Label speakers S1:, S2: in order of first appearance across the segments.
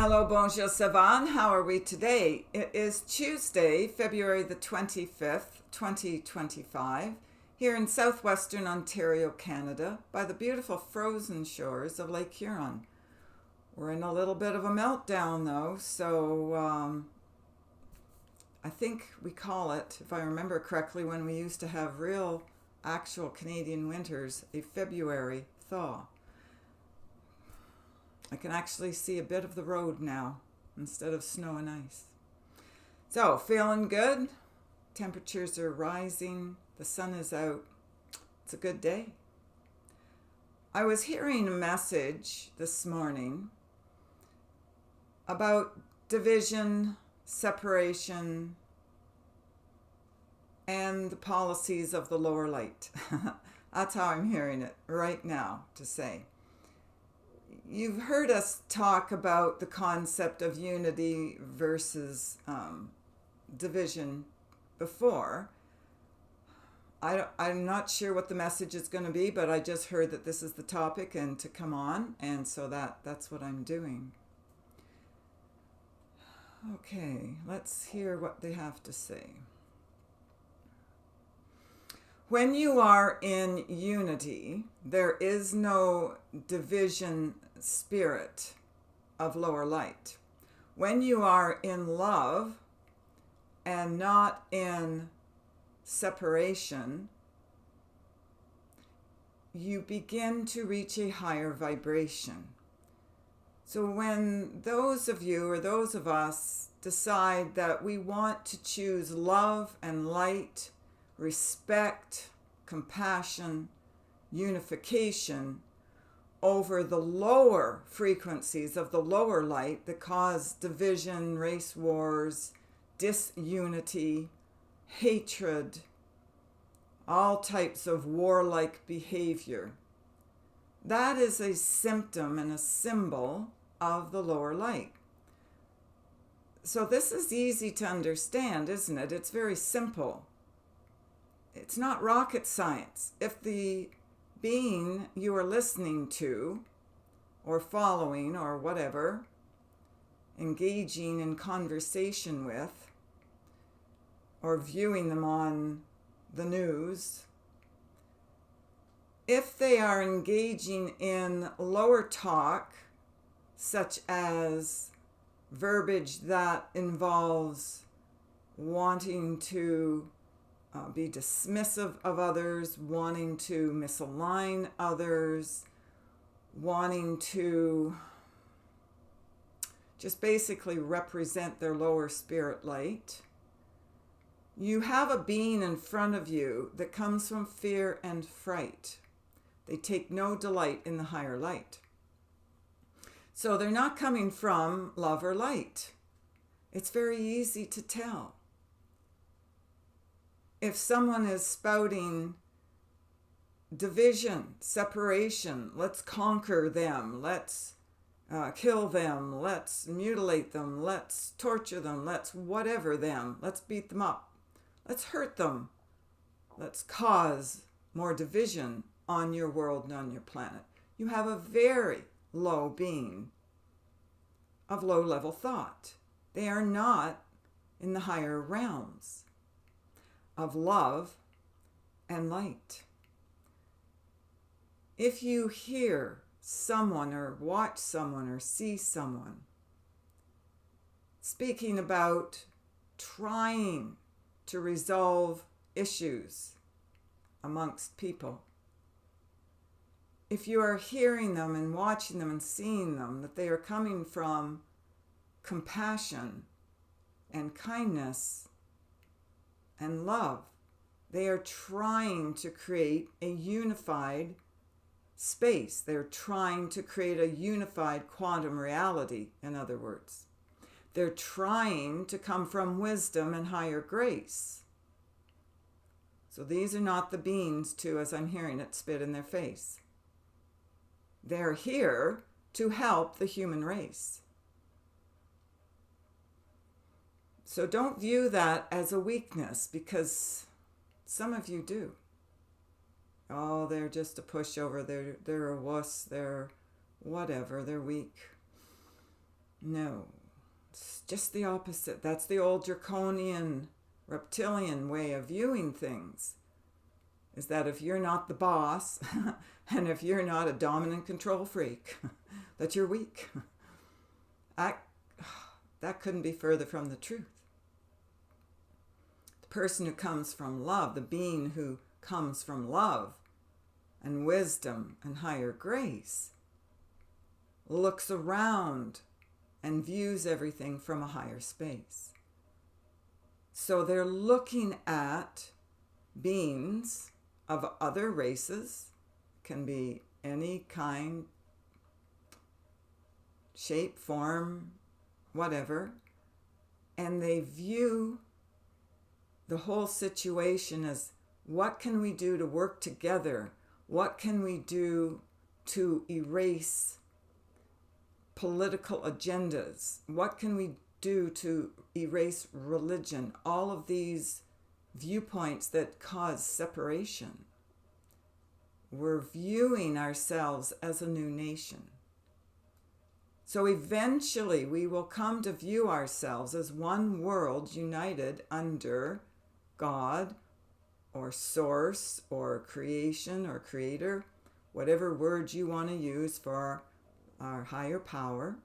S1: Hello, bonjour, ça va? How are we today? It is Tuesday, February the 25th, 2025, here in southwestern Ontario, Canada, by the beautiful frozen shores of Lake Huron. We're in a little bit of a meltdown, though, so I think we call it, if I remember correctly, when we used to have real, actual Canadian winters, a February thaw. I can actually see a bit of the road now instead of snow and ice. So, feeling good. Temperatures are rising. The sun is out. It's a good day. I was hearing a message this morning about division, separation, and the policies of the lower light. That's how I'm hearing it right now to say. You've heard us talk about the concept of unity versus division before. I'm not sure what the message is going to be, but I just heard that this is the topic and to come on, and so that's what I'm doing. Okay, let's hear what they have to say. When you are in unity, there is no division spirit of lower light. When you are in love and not in separation, you begin to reach a higher vibration. So when those of you or those of us decide that we want to choose love and light, respect, compassion, unification over the lower frequencies of the lower light that cause division, race wars, disunity, hatred, all types of warlike behavior. That is a symptom and a symbol of the lower light. So this is easy to understand, isn't it? It's very simple. It's not rocket science. If the being you are listening to or following or whatever, engaging in conversation with, or viewing them on the news, if they are engaging in lower talk, such as verbiage that involves wanting to be dismissive of others, wanting to misalign others, wanting to just basically represent their lower spirit light. You have a being in front of you that comes from fear and fright. They take no delight in the higher light. So they're not coming from love or light. It's very easy to tell. If someone is spouting division, separation, let's conquer them, let's kill them, let's mutilate them, let's torture them, let's whatever them, let's beat them up, let's hurt them, let's cause more division on your world and on your planet, you have a very low being of low-level thought. They are not in the higher realms of love and light. If you hear someone or watch someone or see someone speaking about trying to resolve issues amongst people, if you are hearing them and watching them and seeing them, that they are coming from compassion and kindness and love, they are trying to create a unified space. They're trying to create a unified quantum reality, in other words. They're trying to come from wisdom and higher grace. So these are not the beings to, as I'm hearing it, spit in their face. They're here to help the human race. So don't view that as a weakness, because some of you do. Oh, they're just a pushover, they're a wuss, they're whatever, they're weak. No, it's just the opposite. That's the old draconian, reptilian way of viewing things. Is that if you're not the boss, and if you're not a dominant control freak, that you're weak. That couldn't be further from the truth. The person who comes from love, the being who comes from love and wisdom and higher grace, looks around and views everything from a higher space. So they're looking at beings of other races, can be any kind, shape, form, whatever, and they view the whole situation as, what can we do to work together? What can we do to erase political agendas? What can we do to erase religion? All of these viewpoints that cause separation. We're viewing ourselves as a new nation. So eventually we will come to view ourselves as one world united under God or source or creation or creator, whatever word you want to use for our higher power.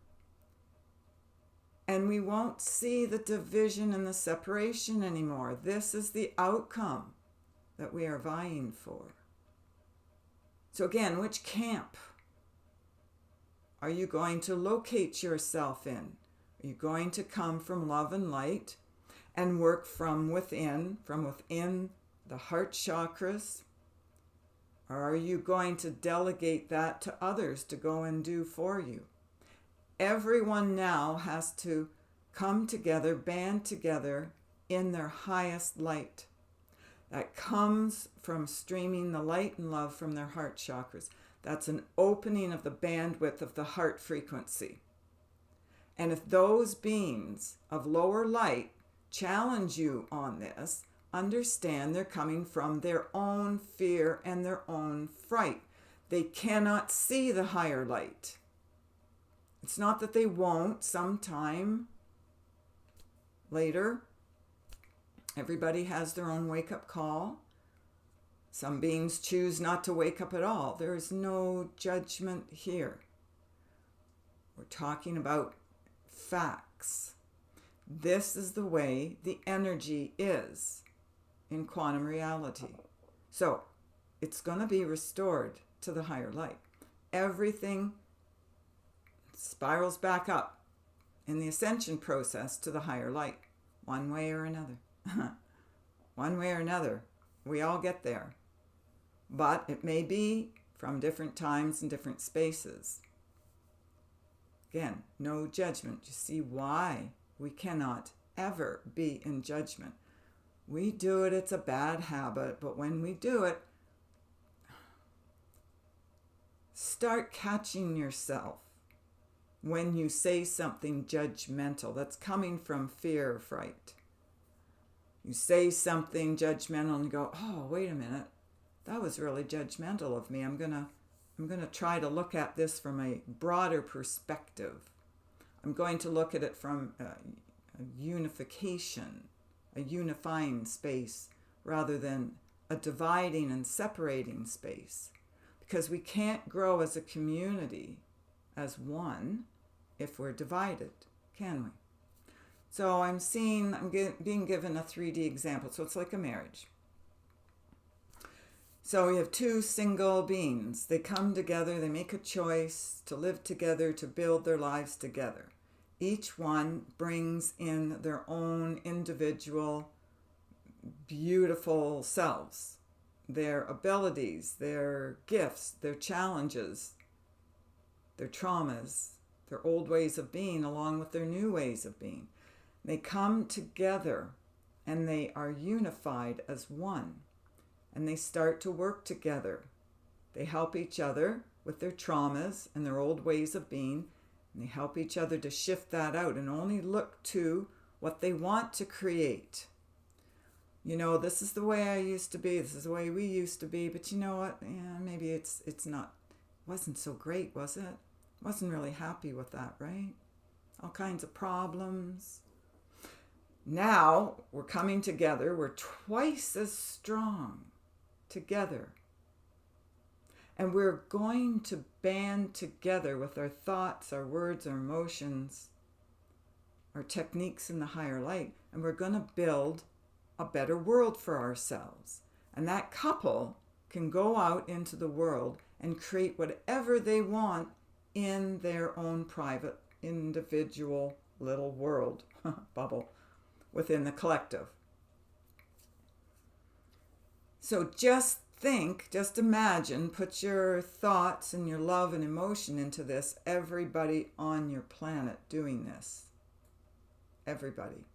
S1: And we won't see the division and the separation anymore. This is the outcome that we are vying for. So again, which camp are you going to locate yourself in? Are you going to come from love and light and work from within the heart chakras? Or are you going to delegate that to others to go and do for you? Everyone now has to come together, band together in their highest light. That comes from streaming the light and love from their heart chakras. That's an opening of the bandwidth of the heart frequency. And if those beings of lower light challenge you on this, understand they're coming from their own fear and their own fright. They cannot see the higher light. It's not that they won't sometime later. Everybody has their own wake-up call. Some beings choose not to wake up at all. There is no judgment here. We're talking about facts. This is the way the energy is in quantum reality. So it's going to be restored to the higher light. Everything spirals back up in the ascension process to the higher light, one way or another. One way or another, we all get there. But it may be from different times and different spaces. Again, no judgment. You see why we cannot ever be in judgment. We do it, it's a bad habit, but when we do it, start catching yourself when you say something judgmental that's coming from fear or fright. You say something judgmental and go, oh, wait a minute, that was really judgmental of me. I'm gonna try to look at this from a broader perspective. I'm going to look at it from a unification, a unifying space, rather than a dividing and separating space. Because we can't grow as a community, as one, if we're divided, can we? So I'm being given a 3D example. So it's like a marriage. So we have two single beings. They come together, they make a choice to live together, to build their lives together. Each one brings in their own individual, beautiful selves, their abilities, their gifts, their challenges, their traumas, their old ways of being, along with their new ways of being. They come together and they are unified as one. And they start to work together. They help each other with their traumas and their old ways of being. And they help each other to shift that out and only look to what they want to create. You know, this is the way I used to be. This is the way we used to be. But you know what? Yeah, maybe it's not, wasn't so great, was it? Wasn't really happy with that, right? all kinds of problems. Now we're coming together. We're twice as strong together. And we're going to band together with our thoughts, our words, our emotions, our techniques in the higher light. And we're going to build a better world for ourselves. And that couple can go out into the world and create whatever they want in their own private, individual little world bubble within the collective. So just think, just imagine, put your thoughts and your love and emotion into this. Everybody on your planet doing this. Everybody.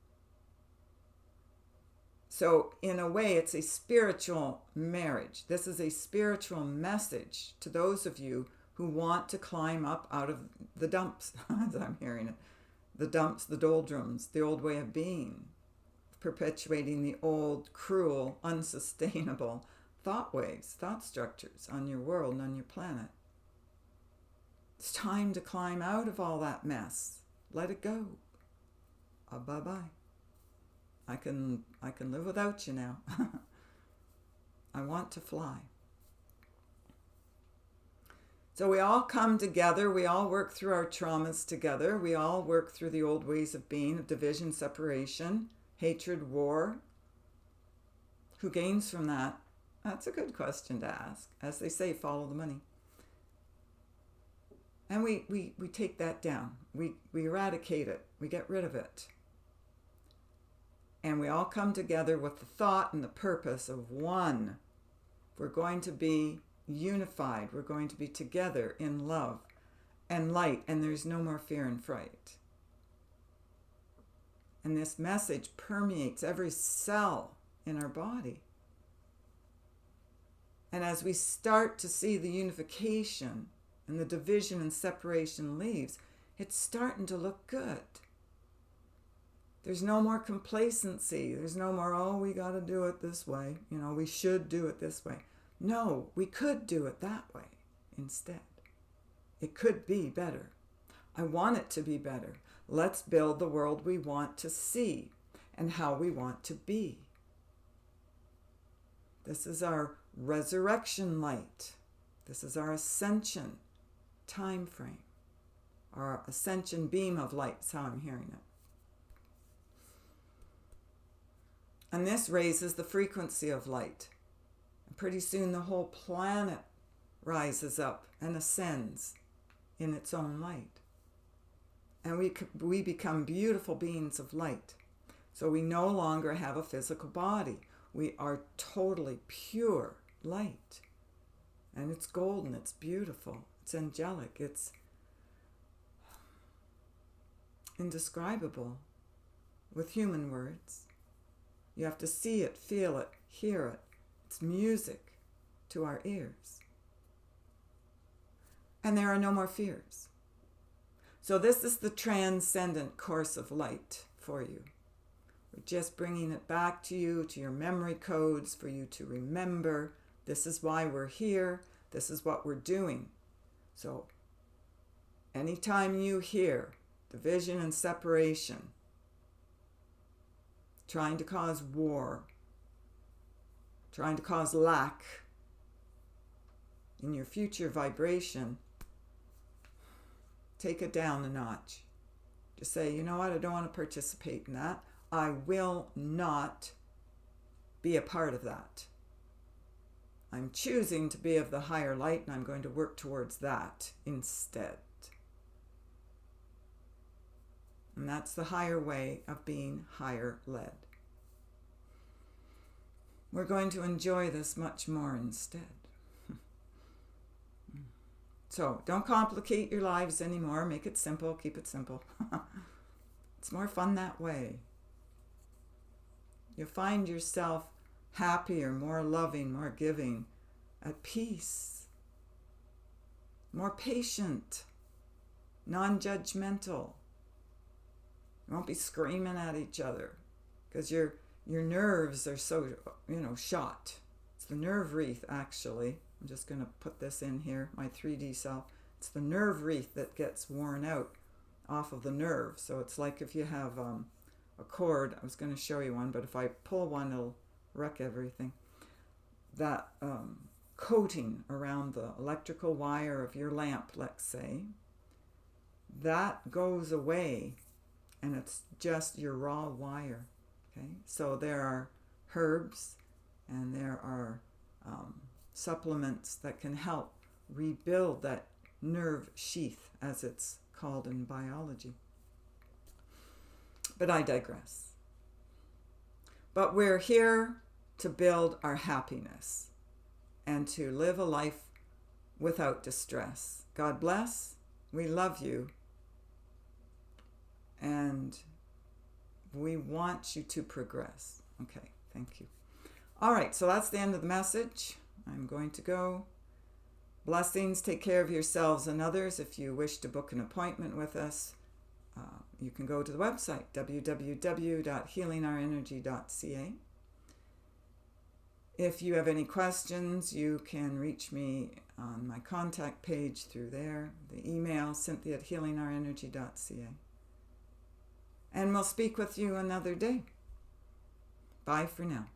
S1: So in a way, it's a spiritual marriage. This is a spiritual message to those of you who want to climb up out of the dumps, as I'm hearing it. The dumps, the doldrums, the old way of being, perpetuating the old, cruel, unsustainable thought waves, thought structures on your world and on your planet. It's time to climb out of all that mess. Let it go. Bye-bye. I can live without you now. I want to fly. So we all come together. We all work through our traumas together. We all work through the old ways of being, of division, separation, hatred, war. Who gains from that? That's a good question to ask. As they say, follow the money. And we take that down. We eradicate it. We get rid of it. And we all come together with the thought and the purpose of one. We're going to be unified. We're going to be together in love and light, and there's no more fear and fright. And this message permeates every cell in our body. And as we start to see the unification and the division and separation leaves, it's starting to look good. There's no more complacency. There's no more, oh, we got to do it this way. We should do it this way. No, we could do it that way instead. It could be better. I want it to be better. Let's build the world we want to see and how we want to be. This is our resurrection light. This is our ascension time frame. Our ascension beam of light is how I'm hearing it. And this raises the frequency of light. And pretty soon the whole planet rises up and ascends in its own light. And we become beautiful beings of light. So we no longer have a physical body. We are totally pure light. And it's golden, it's beautiful, it's angelic, it's indescribable with human words. You have to see it, feel it, hear it. It's music to our ears. And there are no more fears. So this is the transcendent course of light for you. We're just bringing it back to you, to your memory codes, for you to remember. This is why we're here. This is what we're doing. So anytime you hear division and separation, trying to cause war, trying to cause lack in your future vibration, take it down a notch. Just say, you know what, I don't want to participate in that. I will not be a part of that. I'm choosing to be of the higher light, and I'm going to work towards that instead. And that's the higher way of being higher led. We're going to enjoy this much more instead. So don't complicate your lives anymore. Make it simple. Keep it simple. It's more fun that way. You'll find yourself happier, more loving, more giving, at peace, more patient, non-judgmental. You won't be screaming at each other because your nerves are so, shot. It's the nerve wreath, actually. I'm just going to put this in here, my 3D self. It's the nerve wreath that gets worn out off of the nerve. So it's like if you have a cord, I was going to show you one, but if I pull one, it'll wreck everything. That coating around the electrical wire of your lamp, let's say, that goes away, and it's just your raw wire. Okay, so there are herbs and there are supplements that can help rebuild that nerve sheath, as it's called in biology. But I digress. But we're here to build our happiness and to live a life without distress. God bless. We love you. And we want you to progress. Okay, thank you. All right, so that's the end of the message. I'm going to go. Blessings. Take care of yourselves and others. If you wish to book an appointment with us, you can go to the website, www.healingourenergy.ca. If you have any questions, you can reach me on my contact page through there, the email, cynthia@healingourenergy.ca. And we'll speak with you another day. Bye for now.